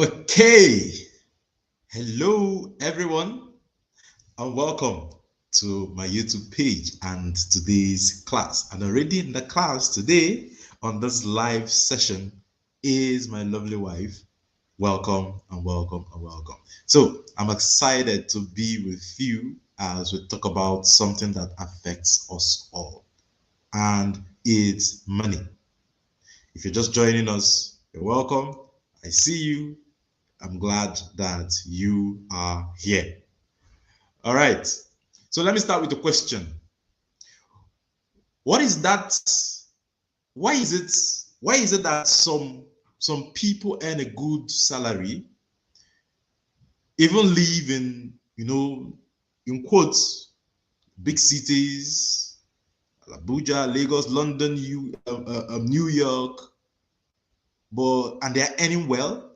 Okay, hello everyone, and welcome to my YouTube page and today's class. And already in the class today on this live session is my lovely wife. Welcome and welcome and welcome. So I'm excited to be with you as we talk about something that affects us all, and it's money. If you're just joining us, you're welcome. I see you. I'm glad that you are here. All right. So let me start with the question. What is that? Why is it? Why is it that some people earn a good salary, even live in in quotes, big cities, Abuja, Lagos, London, New York, and they are earning well,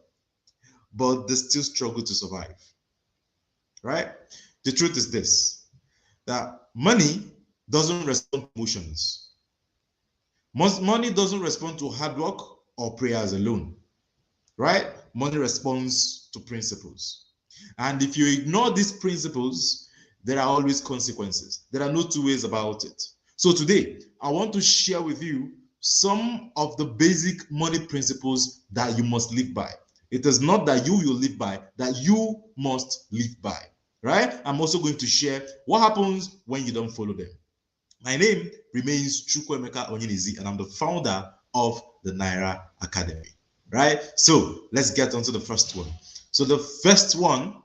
but they still struggle to survive, right? The truth is this: that money doesn't respond to emotions. Money doesn't respond to hard work or prayers alone, right? Money responds to principles. And if you ignore these principles, there are always consequences. There are no two ways about it. So today, I want to share with you some of the basic money principles that you must live by. It is not that you will live by, that you must live by, right? I'm also going to share what happens when you don't follow them. My name remains Chukwuemeka Onyinizi, and I'm the founder of the Naira Academy, right? So let's get on to the first one. So the first one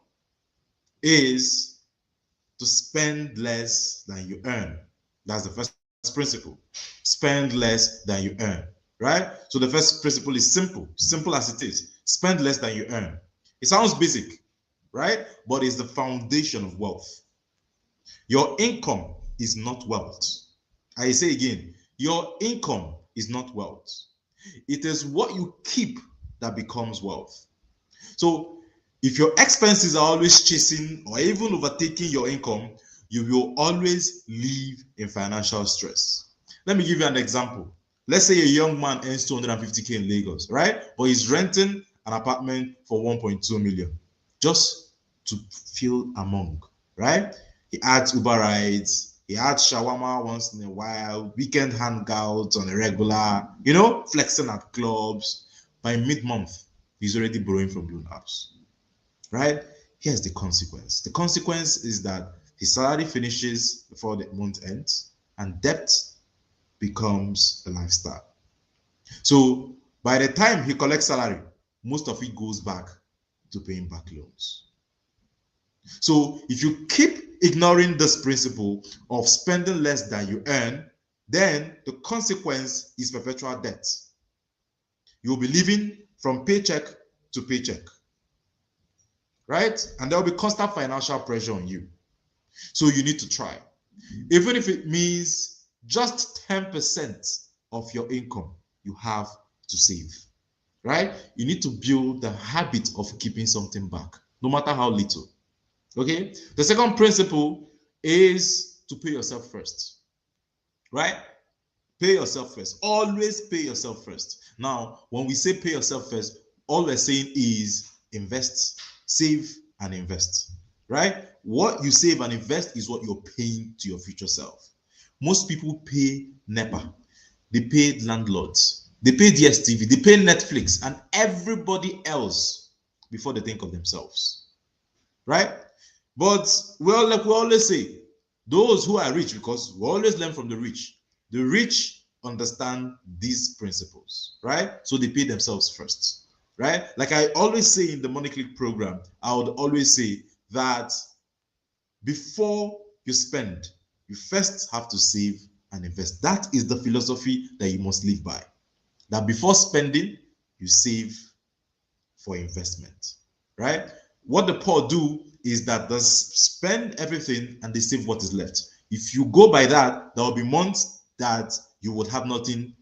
is to spend less than you earn. That's the first principle. Spend less than you earn, right? So the first principle is simple as it is. Spend less than you earn. It sounds basic, right? But it's the foundation of wealth. Your income is not wealth. I say again, your income is not wealth. It is what you keep that becomes wealth. So if your expenses are always chasing or even overtaking your income, you will always live in financial stress. Let me give you an example. Let's say a young man earns 250K in Lagos, right? But he's renting an apartment for 1.2 million just to feel among, right? He adds Uber rides, he adds shawarma once in a while, weekend hangouts on a regular, flexing at clubs. By mid-month, he's already borrowing from loan apps, right? Here's the consequence. The consequence is that his salary finishes before the month ends, and debt becomes a lifestyle. So by the time he collects salary, most of it goes back to paying back loans. So if you keep ignoring this principle of spending less than you earn, then the consequence is perpetual debt. You'll be living from paycheck to paycheck, right? And there will be constant financial pressure on you. So you need to try. Even if it means just 10% of your income you have to save, right? You need to build the habit of keeping something back, no matter how little. Okay? The second principle is to pay yourself first, right? Pay yourself first. Always pay yourself first. Now, when we say pay yourself first, all we're saying is invest, save, and invest, right? What you save and invest is what you're paying to your future self. Most people pay NEPA, they pay landlords, they pay DSTV, they pay Netflix, and everybody else before they think of themselves, right? But like we always say, those who are rich, because we always learn from the rich understand these principles, right? So they pay themselves first, right? Like I always say in the Money Clique program, I would always say that before you spend, you first have to save and invest. That is the philosophy that you must live by. That before spending, you save for investment, right? What the poor do is that they spend everything and they save what is left. If you go by that, there will be months that you would have nothing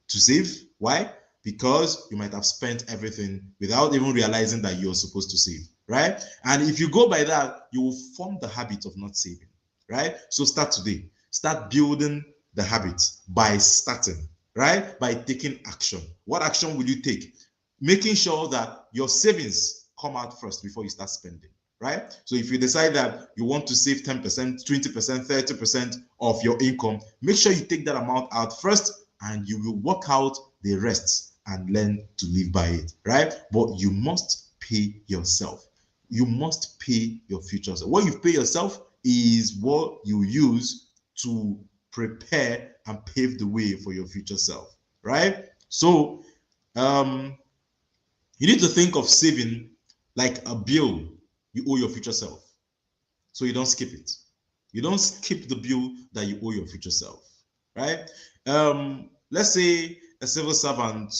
to save. Why? Because you might have spent everything without even realizing that you're supposed to save, right? And if you go by that, you will form the habit of not saving, right? So start today. Start building the habit by starting, right? By taking action. What action will you take? making sure that your savings come out first before you start spending, right? So if you decide that you want to save 10%, 20%, 30% of your income, make sure you take that amount out first and you will work out the rest and learn to live by it, right? But you must pay yourself. You must pay your future self. What you pay yourself is what you use to prepare and pave the way for your future self, right? So you need to think of saving like a bill you owe your future self, so you don't skip it. You don't skip the bill that you owe your future self, right? Let's say a civil servant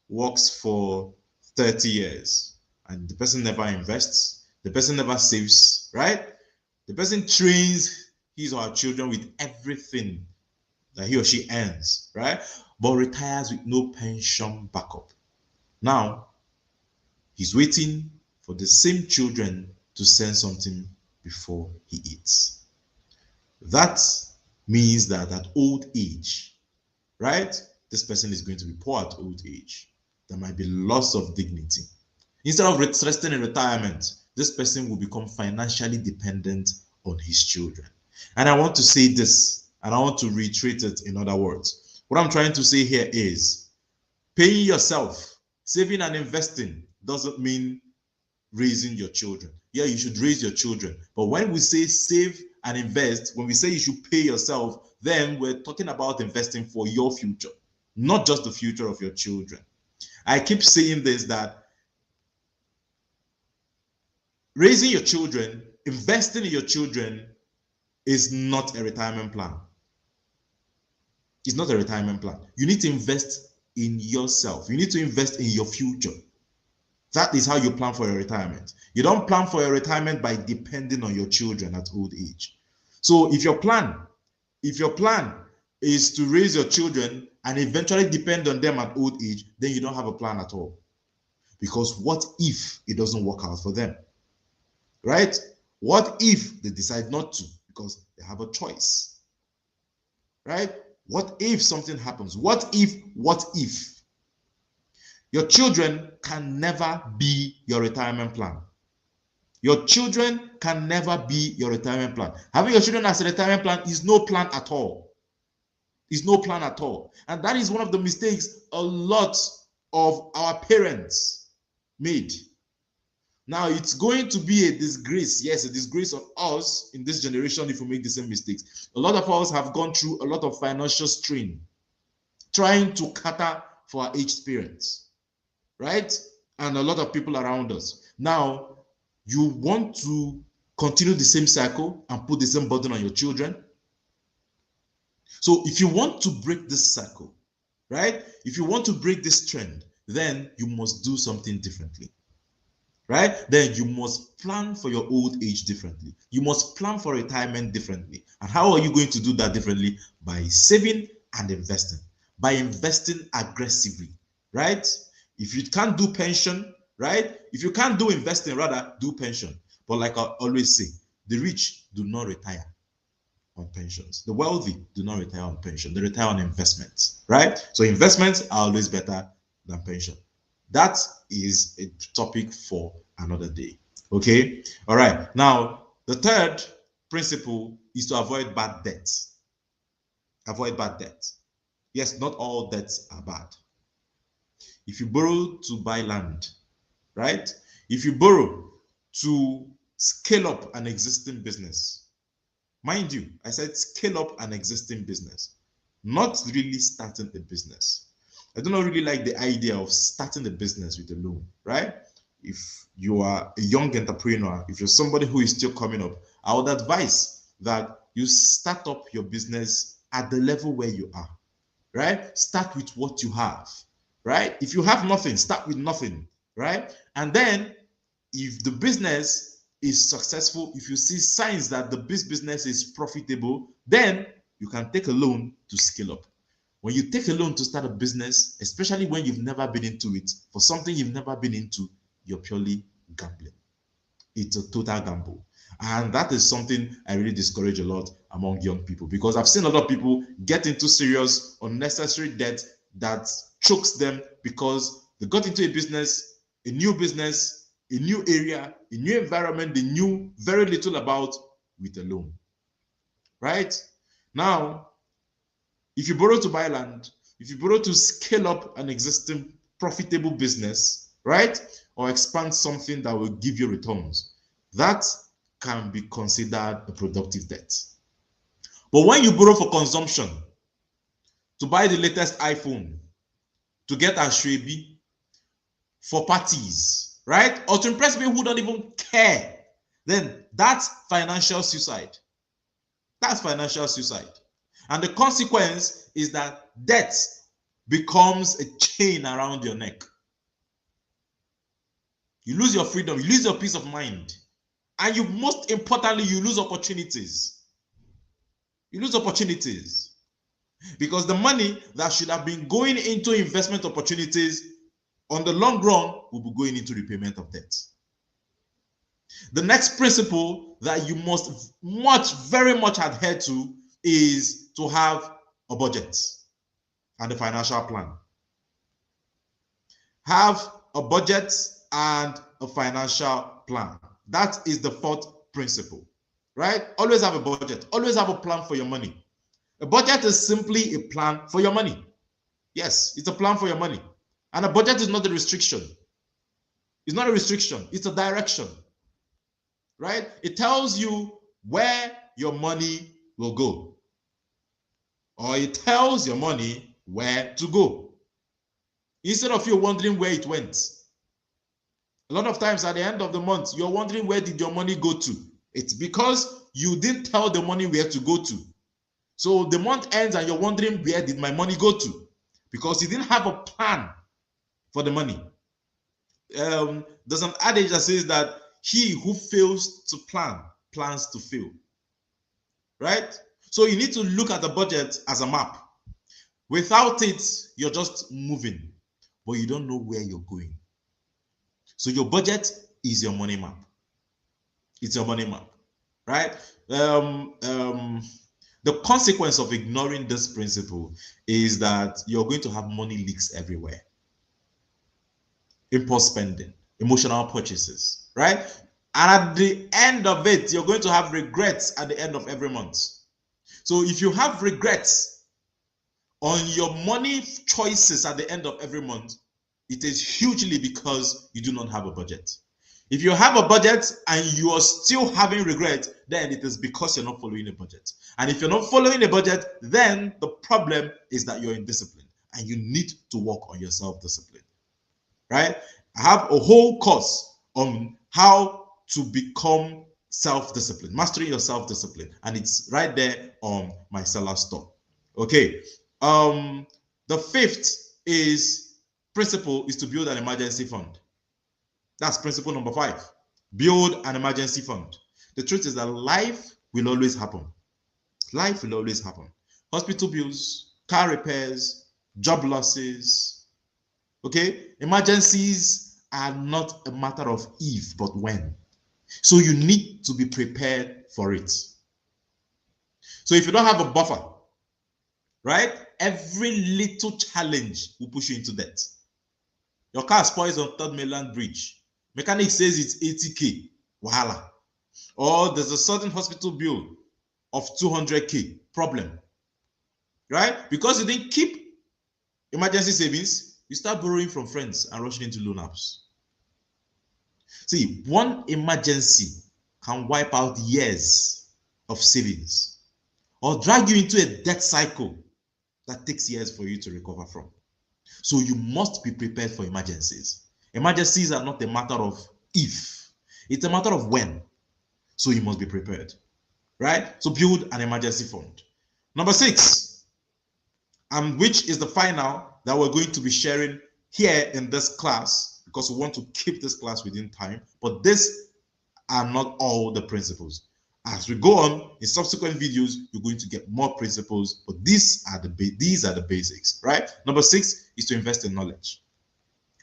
works for 30 years and the person never invests, the person never saves, right? The person trains his or her children with everything that he or she earns, right? But retires with no pension backup. Now, he's waiting for the same children to send something before he eats. That means that at old age, right, this person is going to be poor at old age. There might be loss of dignity. Instead of resting in retirement, this person will become financially dependent on his children. And I want to say this, and I want to reiterate it in other words. What I'm trying to say here is paying yourself, saving and investing doesn't mean raising your children. Yeah, you should raise your children. But when we say save and invest, when we say you should pay yourself, then we're talking about investing for your future, not just the future of your children. I keep saying this, that raising your children, investing in your children is not a retirement plan. It's not a retirement plan. You need to invest in yourself. You need to invest in your future. That is how you plan for your retirement. You don't plan for your retirement by depending on your children at old age. So if your plan is to raise your children and eventually depend on them at old age, then you don't have a plan at all. Because what if it doesn't work out for them? Right? What if they decide not to? Because they have a choice. Right? What if something happens? What if? Your children can never be your retirement plan. Your children can never be your retirement plan. Having your children as a retirement plan is no plan at all. Is no plan at all. And that is one of the mistakes a lot of our parents made. Now, it's going to be a disgrace. Yes, a disgrace on us in this generation if we make the same mistakes. A lot of us have gone through a lot of financial strain trying to cater for our aged parents, right? And a lot of people around us. Now, you want to continue the same cycle and put the same burden on your children? So if you want to break this cycle, right? If you want to break this trend, then you must do something differently, right? Then you must plan for your old age differently. You must plan for retirement differently. And how are you going to do that differently? By saving and investing. By investing aggressively, right? If you can't do pension, right? If you can't do investing, rather do pension. But like I always say, the rich do not retire on pensions. The wealthy do not retire on pension. They retire on investments, right? So investments are always better than pension. That is a topic for another day. Okay. All right. Now, the third principle is to avoid bad debts. Avoid bad debts. Yes, not all debts are bad. If you borrow to buy land, right? If you borrow to scale up an existing business, mind you, I said scale up an existing business, not really starting a business. I do not really like the idea of starting a business with a loan, right? If you are a young entrepreneur, if you're somebody who is still coming up, I would advise that you start up your business at the level where you are, right? Start with what you have, right? If you have nothing, start with nothing, right? And then if the business is successful, if you see signs that the business is profitable, then you can take a loan to scale up. When you take a loan to start a business, especially when you've never been into it, for something you've never been into, you're purely gambling. It's a total gamble. And that is something I really discourage a lot among young people, because I've seen a lot of people get into serious unnecessary debt that chokes them because They got into a business, a new area, a new environment they knew very little about with a loan. Right? Now, if you borrow to buy land, if you borrow to scale up an existing profitable business, right? Or expand something that will give you returns, that can be considered a productive debt. But when you borrow for consumption, to buy the latest iPhone, to get a shrebi, for parties, right? Or to impress people who don't even care, then that's financial suicide. That's financial suicide. And the consequence is that debt becomes a chain around your neck. You lose your freedom, you lose your peace of mind. And you, most importantly, you lose opportunities. You lose opportunities. Because the money that should have been going into investment opportunities on the long run will be going into repayment of debt. The next principle that you must very much adhere to is to have a budget and a financial plan. Have a budget and a financial plan. That is the fourth principle, right? Always have a budget. Always have a plan for your money. A budget is simply a plan for your money. Yes, it's a plan for your money. And a budget is not a restriction. It's not a restriction. It's a direction, right? It tells you where your money will go. Or it tells your money where to go. Instead of you wondering where it went. A lot of times at the end of the month, you're wondering where did your money go to? It's because you didn't tell the money where to go to. So the month ends and you're wondering where did my money go to? Because you didn't have a plan for the money. There's an adage that says that he who fails to plan plans to fail. Right? So you need to look at the budget as a map. Without it, you're just moving, but you don't know where you're going. So your budget is your money map. It's your money map, right? The consequence of ignoring this principle is that you're going to have money leaks everywhere. Impulse spending, emotional purchases, right? And at the end of it, you're going to have regrets at the end of every month. So if you have regrets on your money choices at the end of every month, it is hugely because you do not have a budget. If you have a budget and you are still having regret, then it is because you're not following a budget. And if you're not following a budget, then the problem is that you're indisciplined and you need to work on your self-discipline, right? I have a whole course on how to become self-disciplined, mastering your self-discipline, and it's right there on my seller store. Okay. The fifth principle is to build an emergency fund. That's principle number 5. Build an emergency fund. The truth is that life will always happen. Life will always happen. Hospital bills, car repairs, job losses. Okay? Emergencies are not a matter of if, but when. So you need to be prepared for it. So if you don't have a buffer, right? Every little challenge will push you into debt. Your car spoils on 3rd Mainland Bridge. Mechanic says it's 80K. Wahala. Or there's a certain hospital bill of 200K. Problem. Right? Because you didn't keep emergency savings, you start borrowing from friends and rushing into loan apps. See, one emergency can wipe out years of savings or drag you into a debt cycle that takes years for you to recover from. So you must be prepared for emergencies. Emergencies are not a matter of if, it's a matter of when. So you must be prepared, right? So build an emergency fund. Number 6, and which is the final that we're going to be sharing here in this class, because we want to keep this class within time, but these are not all the principles. As we go on in subsequent videos, you're going to get more principles, but these are the basics, right? Number 6 is to invest in knowledge,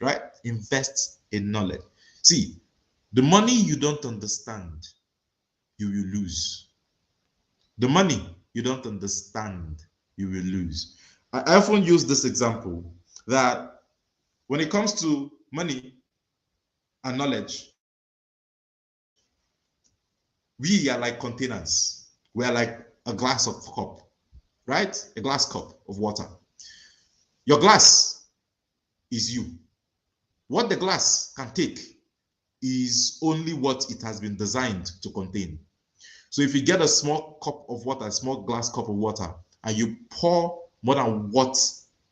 right? Invest in knowledge. See, the money you don't understand, you will lose. The money you don't understand, you will lose. I often use this example that when it comes to money and knowledge, we are like containers. We are like a glass of cup, right? A glass cup of water. Your glass is you. What the glass can take is only what it has been designed to contain. So if you get a small cup of water, a small glass cup of water, and you pour more than what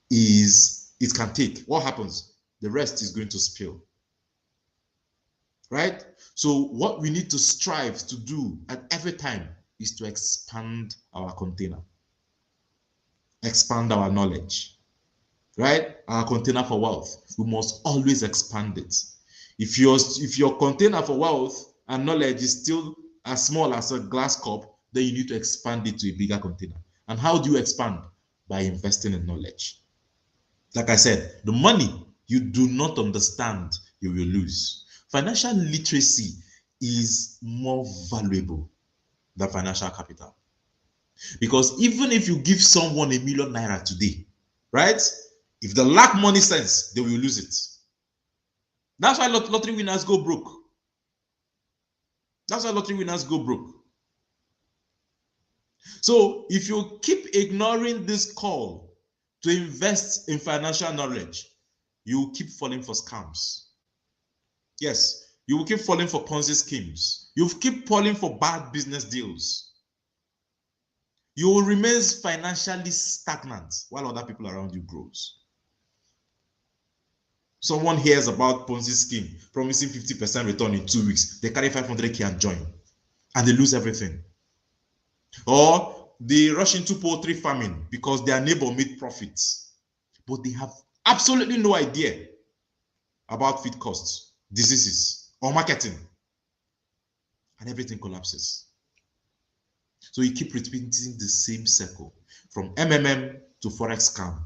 is it can take, what happens? The rest is going to spill. Right? So what we need to strive to do at every time is to expand our container, expand our knowledge, right? Our container for wealth. We must always expand it. If your container for wealth and knowledge is still as small as a glass cup, then you need to expand it to a bigger container. And how do you expand? By investing in knowledge. Like I said, the money you do not understand, you will lose. Financial literacy is more valuable than financial capital. Because even if you give someone ₦1,000,000 today, right? If they lack money sense, they will lose it. That's why lottery winners go broke. That's why lottery winners go broke. So if you keep ignoring this call to invest in financial knowledge, you will keep falling for scams. Yes, you will keep falling for Ponzi schemes. You will keep falling for bad business deals. You will remain financially stagnant while other people around you grows. Someone hears about Ponzi scheme promising 50% return in 2 weeks. They carry 500K and join, and they lose everything. Or they rush into poultry farming because their neighbor made profits, but they have absolutely no idea about feed costs, diseases, or marketing, and everything collapses. So you keep repeating the same circle from MMM to Forex scam,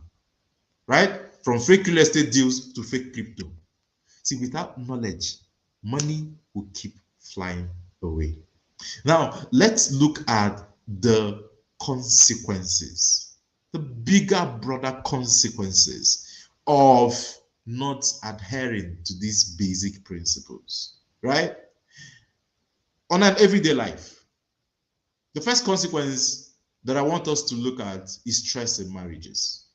right? From fake real estate deals to fake crypto. See, without knowledge, money will keep flying away. Now, let's look at the consequences, the bigger, broader consequences of not adhering to these basic principles, right? On an everyday life, the first consequence that I want us to look at is stress in marriages.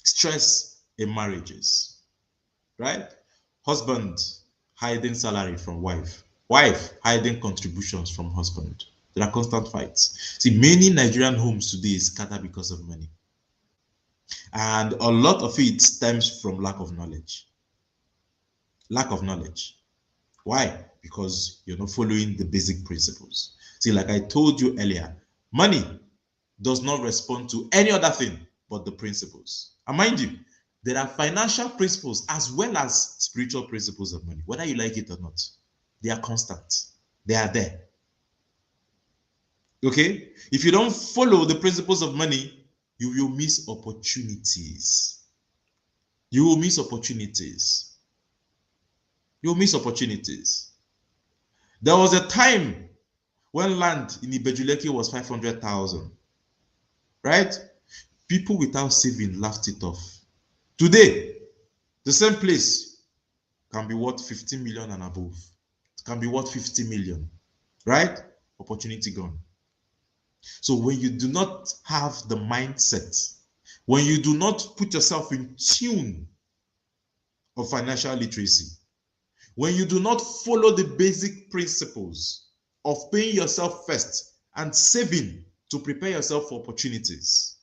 Stress in marriages, right? Husband hiding salary from wife, wife hiding contributions from husband. There are constant fights. See, many Nigerian homes today scatter because of money. And a lot of it stems from lack of knowledge. Lack of knowledge. Why? Because you're not following the basic principles. See, like I told you earlier, money does not respond to any other thing but the principles. And mind you, there are financial principles as well as spiritual principles of money, whether you like it or not. They are constant. They are there. Okay? If you don't follow the principles of money, you will miss opportunities. You will miss opportunities. You will miss opportunities. There was a time when land in Ibejuleki was 500,000, right? People without saving laughed it off. Today, the same place can be worth 15 million and above. It can be worth 50 million, right? Opportunity gone. So when you do not have the mindset, when you do not put yourself in tune of financial literacy, when you do not follow the basic principles of paying yourself first and saving to prepare yourself for opportunities,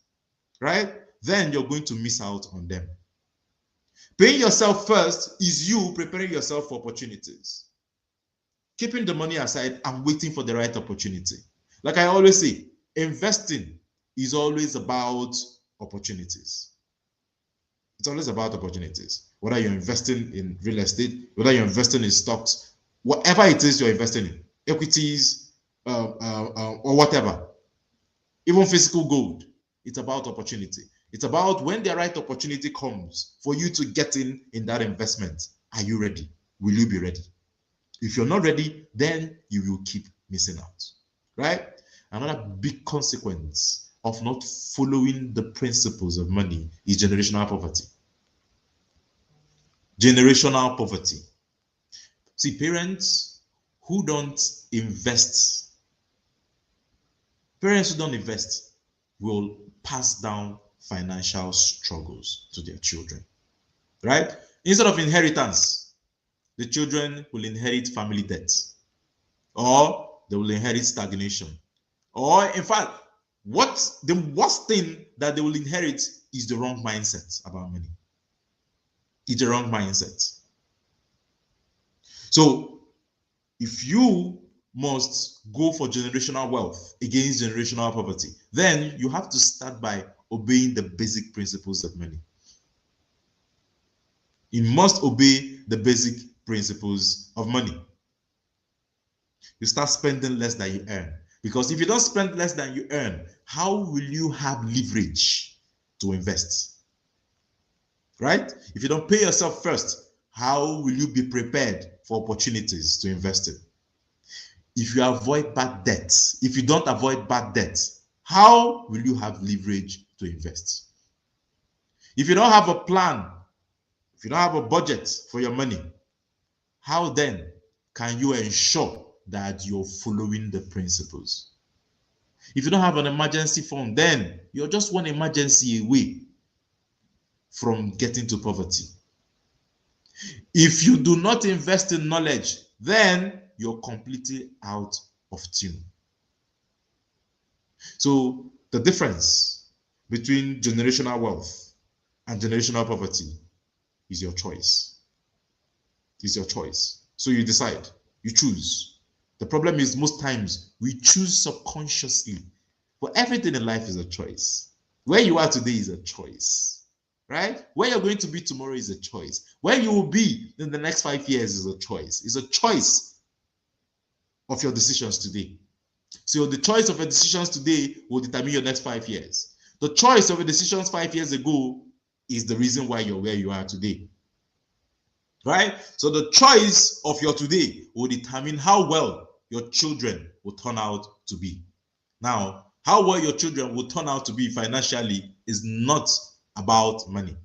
right? Then you're going to miss out on them. Paying yourself first is you preparing yourself for opportunities. Keeping the money aside and waiting for the right opportunity. Like I always say, investing is always about opportunities. It's always about opportunities. Whether you're investing in real estate, whether you're investing in stocks, whatever it is you're investing in, equities, or whatever, even physical gold, it's about opportunity. It's about when the right opportunity comes for you to get in that investment. Are you ready? Will you be ready? If you're not ready, then you will keep missing out, right? Another big consequence of not following the principles of money is generational poverty. Generational poverty. See, parents who don't invest, will pass down financial struggles to their children, right? Instead of inheritance, the children will inherit family debts, or they will inherit stagnation. Or, in fact, what the worst thing that they will inherit is the wrong mindset about money. It's the wrong mindset. So, if you must go for generational wealth against generational poverty, then you have to start by obeying the basic principles of money. You must obey the basic principles of money. You start spending less than you earn. Because if you don't spend less than you earn, how will you have leverage to invest? Right? If you don't pay yourself first, how will you be prepared for opportunities to invest in? If you avoid bad debts, if you don't avoid bad debts, how will you have leverage to invest? If you don't have a plan, if you don't have a budget for your money, how then can you ensure that you're following the principles? If you don't have an emergency fund, then you're just one emergency away from getting to poverty. If you do not invest in knowledge, then you're completely out of tune. So the difference between generational wealth and generational poverty is your choice. Is your choice. So you decide, you choose. The problem is most times we choose subconsciously. But everything in life is a choice. Where you are today is a choice, right? Where you're going to be tomorrow is a choice. Where you will be in the next 5 years is a choice. It's a choice of your decisions today. So the choice of your decisions today will determine your next 5 years. The choice of your decisions 5 years ago is the reason why you're where you are today. Right? So the choice of your today will determine how well your children will turn out to be. Now, how well your children will turn out to be financially is not about money.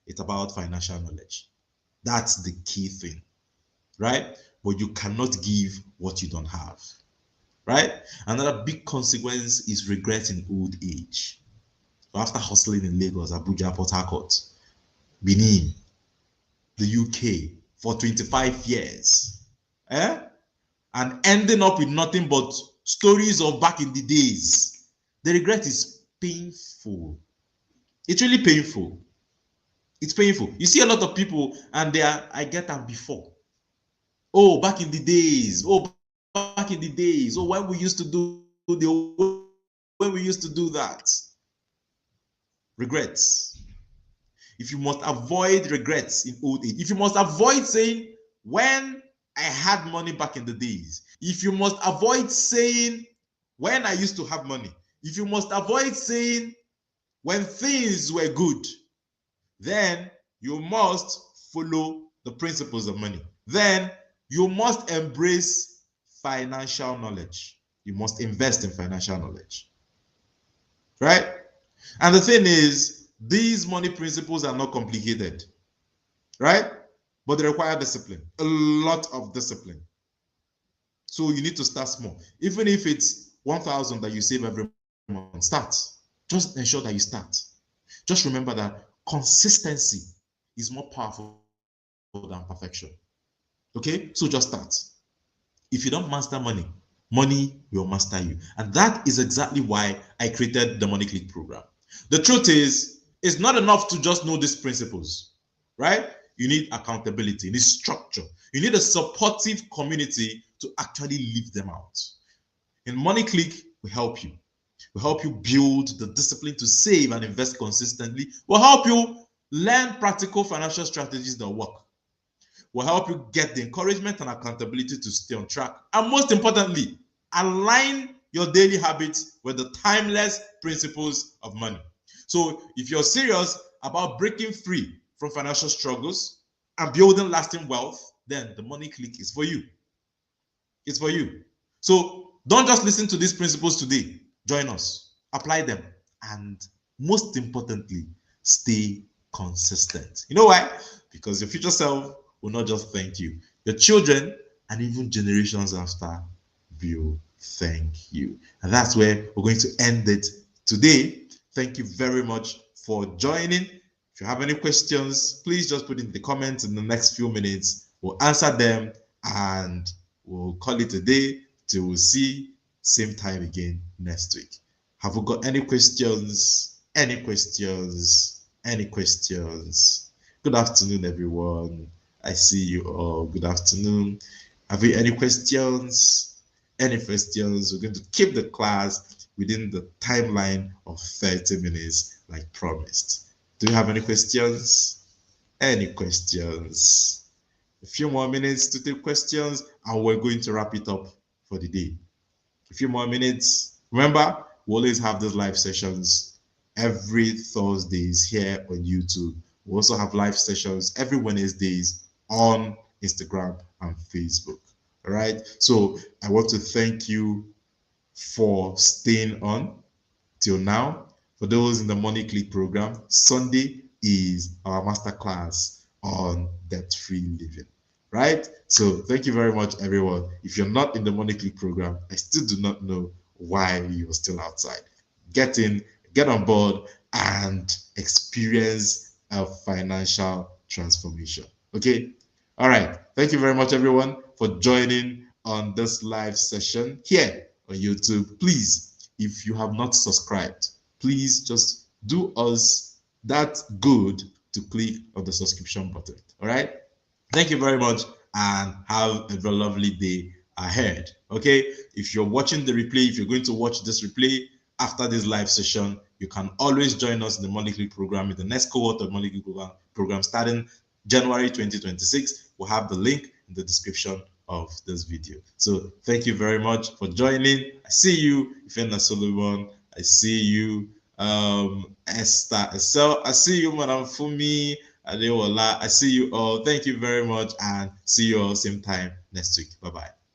It's about financial knowledge. That's the key thing, right? But you cannot give what you don't have, right? Another big consequence is regret in old age. So after hustling in Lagos, Abuja, Port Harcourt, Benin, the UK for 25 years, and ending up with nothing but stories of back in the days, the regret is painful. It's really painful. It's painful. You see a lot of people and they are, I get them before. Oh, back in the days. Oh, back in the days. Oh, when we used to do that. Regrets. If you must avoid regrets in old age, if you must avoid saying, when I had money back in the days, if you must avoid saying, when I used to have money, if you must avoid saying, when things were good, then you must follow the principles of money. Then you must embrace financial knowledge. You must invest in financial knowledge. Right? And the thing is, these money principles are not complicated. Right? But they require discipline, a lot of discipline. So you need to start small. Even if it's 1,000 that you save every month, start. Just ensure that you start. Just remember that consistency is more powerful than perfection. Okay? So just start. If you don't master money, money will master you. And that is exactly why I created the Money Clique program. The truth is, it's not enough to just know these principles, right? You need accountability, you need structure, you need a supportive community to actually live them out. In Money Clique, we help you. We help you build the discipline to save and invest consistently. We'll help you learn practical financial strategies that work. We'll help you get the encouragement and accountability to stay on track. And most importantly, align your daily habits with the timeless principles of money. So if you're serious about breaking free from financial struggles and building lasting wealth, then the Money Clique is for you. It's for you. So don't just listen to these principles today. Join us, apply them, and most importantly, stay consistent. You know why? because your future self will not just thank you, your children and even generations after will thank you. And that's where we're going to end it today. Thank you very much for joining. If you have any questions, please just put in the comments in the next few minutes. We'll answer them and we'll call it a day till we'll see same time again next week. Have we got any questions? Any questions? Any questions? Good afternoon, everyone. I see you all. Good afternoon. Have you any questions? Any questions? We're going to keep the class within the timeline of 30 minutes, like promised. Do you have any questions? Any questions? A few more minutes to take questions, and we're going to wrap it up for the day. A few more minutes. Remember, we always have those live sessions every Thursdays here on YouTube. We also have live sessions every Wednesdays on Instagram and Facebook. All right. So I want to thank you for staying on till now. For those in the Money Clique program, Sunday is our masterclass on debt-free living. Right? So thank you very much, everyone. If you're not in the Money Clique program, I still do not know why you're still outside. Get in, get on board, and experience a financial transformation. Okay? All right. Thank you very much, everyone, for joining on this live session here on YouTube. Please, if you have not subscribed, please just do us that good to click on the subscription button. All right? Thank you very much and have a very lovely day ahead. Okay? If you're watching the replay, if you're going to watch this replay after this live session, you can always join us in the Money Clique program, in the next cohort of Money Clique program starting January 2026. We'll have the link in the description of this video. So thank you very much for joining. I see you, Ifena Solomon. I see you, Esther Essel. I see you, Madam Fumi Adeola. I see you all. Thank you very much and see you all same time next week. Bye-bye.